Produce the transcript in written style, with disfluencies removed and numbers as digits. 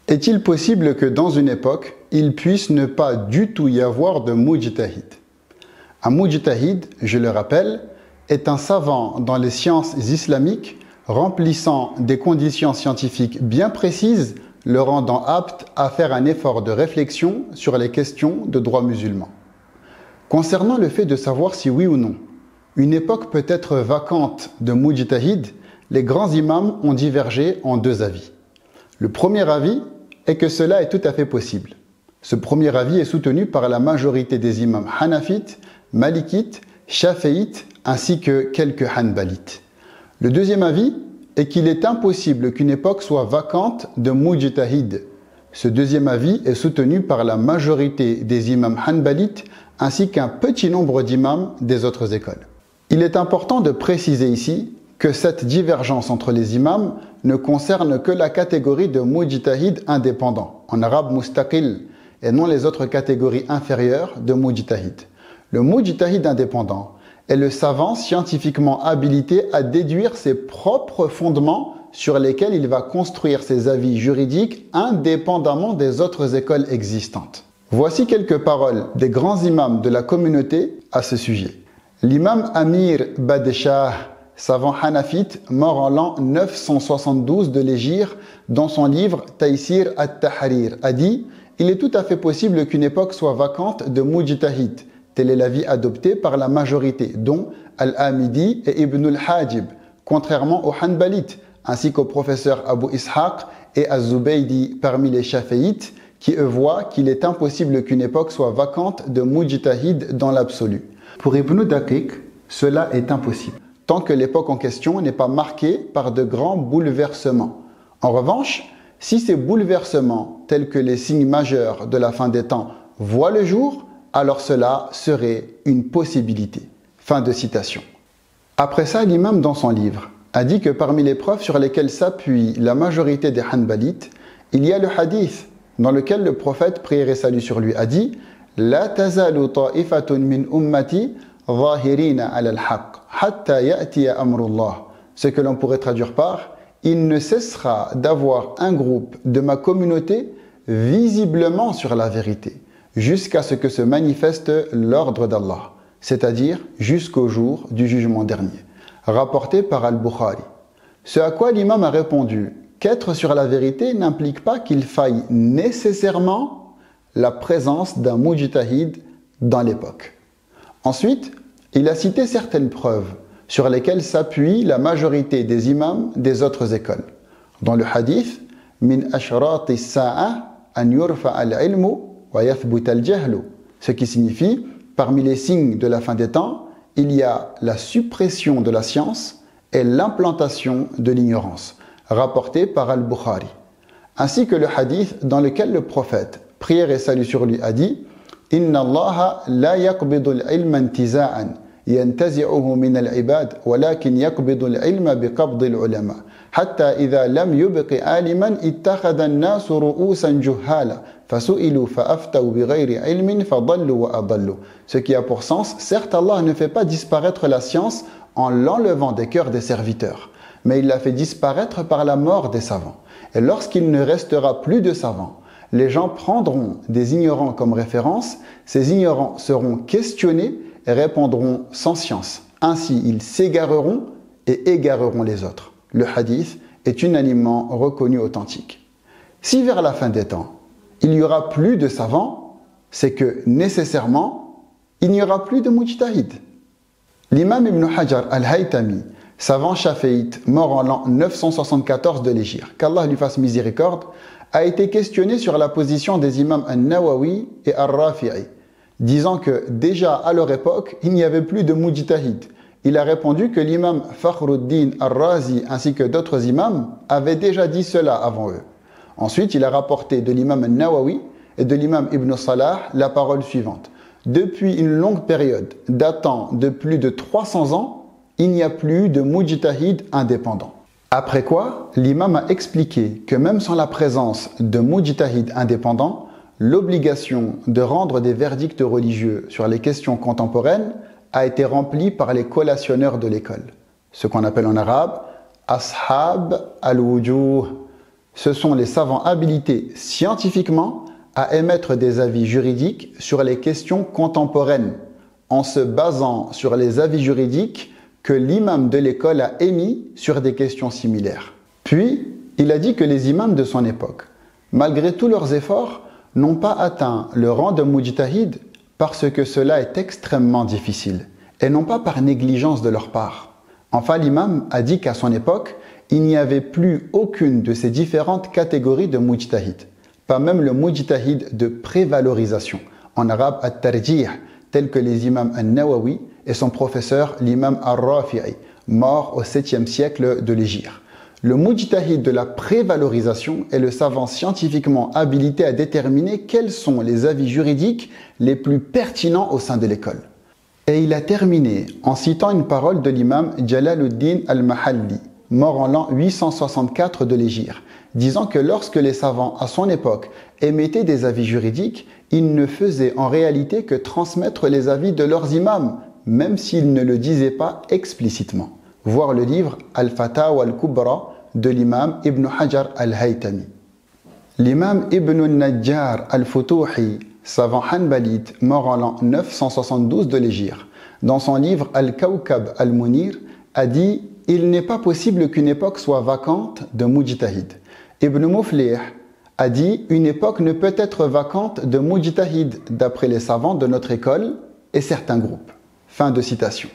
Est-il possible que dans une époque, il puisse ne pas du tout y avoir de mujtahid? Un mujtahid, je le rappelle, est un savant dans les sciences islamiques remplissant des conditions scientifiques bien précises, le rendant apte à faire un effort de réflexion sur les questions de droit musulman. Concernant le fait de savoir si oui ou non, une époque peut être vacante de mujtahid, les grands imams ont divergé en deux avis. Le premier avis est que cela est tout à fait possible. Ce premier avis est soutenu par la majorité des imams hanafites, malikites, chaféites ainsi que quelques hanbalites. Le deuxième avis est qu'il est impossible qu'une époque soit vacante de mujtahid. Ce deuxième avis est soutenu par la majorité des imams hanbalites ainsi qu'un petit nombre d'imams des autres écoles. Il est important de préciser ici que cette divergence entre les imams ne concerne que la catégorie de mujtahid indépendant, en arabe mustaqil, et non les autres catégories inférieures de mujtahid. Le mujtahid indépendant est le savant scientifiquement habilité à déduire ses propres fondements sur lesquels il va construire ses avis juridiques indépendamment des autres écoles existantes. Voici quelques paroles des grands imams de la communauté à ce sujet. L'imam Amir Badeshah, savant hanafite, mort en l'an 972 de l'Hégire, dans son livre Taysir at-Tahrir, a dit « Il est tout à fait possible qu'une époque soit vacante de mujtahid ». Tel est l'avis adopté par la majorité, dont Al-Amidi et Ibn al-Hajib, contrairement aux Hanbalites, ainsi qu'au professeur Abu Ishaq et Az-Zubaydi parmi les Shaféites, qui eux voient qu'il est impossible qu'une époque soit vacante de mujtahid dans l'absolu. Pour Ibn Daqiq, cela est impossible, tant que l'époque en question n'est pas marquée par de grands bouleversements. En revanche, si ces bouleversements, tels que les signes majeurs de la fin des temps, voient le jour, alors cela serait une possibilité. Fin de citation. Après ça, l'imam dans son livre a dit que parmi les preuves sur lesquelles s'appuie la majorité des Hanbalites, il y a le hadith dans lequel le prophète, prière et salut sur lui, a dit « La tazalu ta'ifatun min ummati zahirina ala al-haq, hatta ya'tiya amrullah » Ce que l'on pourrait traduire par « Il ne cessera d'avoir un groupe de ma communauté visiblement sur la vérité, jusqu'à ce que se manifeste l'ordre d'Allah, c'est-à-dire jusqu'au jour du jugement dernier. » Rapporté par Al-Bukhari. Ce à quoi l'imam a répondu qu'être sur la vérité n'implique pas qu'il faille nécessairement la présence d'un mujtahid dans l'époque. Ensuite, il a cité certaines preuves sur lesquelles s'appuie la majorité des imams des autres écoles. Dans le hadith, « Min ashrati as-sa'a an yurfa al-ilmu wa yathbut al-jahlu » ce qui signifie, parmi les signes de la fin des temps, il y a la suppression de la science et l'implantation de l'ignorance, rapporté par Al-Bukhari, ainsi que le hadith dans lequel le prophète, prière et salut sur lui, a dit « Inna Allaha la yaqbidu al-ilma intiza'an, yantazi'uhu min al-ibad, walakin yaqbidu al-ilma biqabdi al-ulama, hatta idha lam yubqi aliman ittakhadha an-nasu ru'usan juhala, fasu'ilu fa'aftaw bighayri ilmin fadallu wa adallu » Ce qui a pour sens, certes Allah ne fait pas disparaître la science en l'enlevant des cœurs des serviteurs, mais il la fait disparaître par la mort des savants. Et lorsqu'il ne restera plus de savants, les gens prendront des ignorants comme référence, ces ignorants seront questionnés et répondront sans science. Ainsi, ils s'égareront et égareront les autres. Le hadith est unanimement reconnu authentique. Si vers la fin des temps, il n'y aura plus de savants, c'est que nécessairement, il n'y aura plus de mujtahid. L'imam Ibn Hajar al-Haytami, savant chaféite, mort en l'an 974 de l'Hégire, qu'Allah lui fasse miséricorde, a été questionné sur la position des imams al-Nawawi et al-Rafi'i, disant que déjà à leur époque, il n'y avait plus de mujtahid. Il a répondu que l'imam Fakhruddin al-Razi ainsi que d'autres imams avaient déjà dit cela avant eux. Ensuite, il a rapporté de l'imam al-Nawawi et de l'imam Ibn Salah la parole suivante. Depuis une longue période datant de plus de 300 ans, il n'y a plus de mujtahid indépendant. Après quoi, l'imam a expliqué que même sans la présence de mujtahid indépendant, l'obligation de rendre des verdicts religieux sur les questions contemporaines a été remplie par les collationneurs de l'école, ce qu'on appelle en arabe « ashab al-wujuh », Ce sont les savants habilités scientifiquement à émettre des avis juridiques sur les questions contemporaines, en se basant sur les avis juridiques que l'imam de l'école a émis sur des questions similaires. Puis, il a dit que les imams de son époque, malgré tous leurs efforts, n'ont pas atteint le rang de mujtahid parce que cela est extrêmement difficile, et non pas par négligence de leur part. Enfin, l'imam a dit qu'à son époque, il n'y avait plus aucune de ces différentes catégories de mujtahid, pas même le mujtahid de prévalorisation, en arabe at-tarjih, tel que les imams al-Nawawi et son professeur l'imam al-Rafi'i, mort au 7e siècle de l'Hégire. Le mujtahid de la prévalorisation est le savant scientifiquement habilité à déterminer quels sont les avis juridiques les plus pertinents au sein de l'école. Et il a terminé en citant une parole de l'imam Jalaluddin al-Mahalli, mort en l'an 864 de l'Hégire, disant que lorsque les savants à son époque émettaient des avis juridiques, ils ne faisaient en réalité que transmettre les avis de leurs imams, même s'ils ne le disaient pas explicitement. Voir le livre Al-Fatawa al-Kubra de l'imam Ibn Hajar al-Haytami. L'imam Ibn al-Najjar al-Futuhi, savant hanbalite, mort en l'an 972 de l'Hégire, dans son livre Al-Kawkab al-Munir, a dit « Il n'est pas possible qu'une époque soit vacante de mujtahid ». Ibn Muflih a dit « Une époque ne peut être vacante de mujtahid d'après les savants de notre école et certains groupes ». Fin de citation.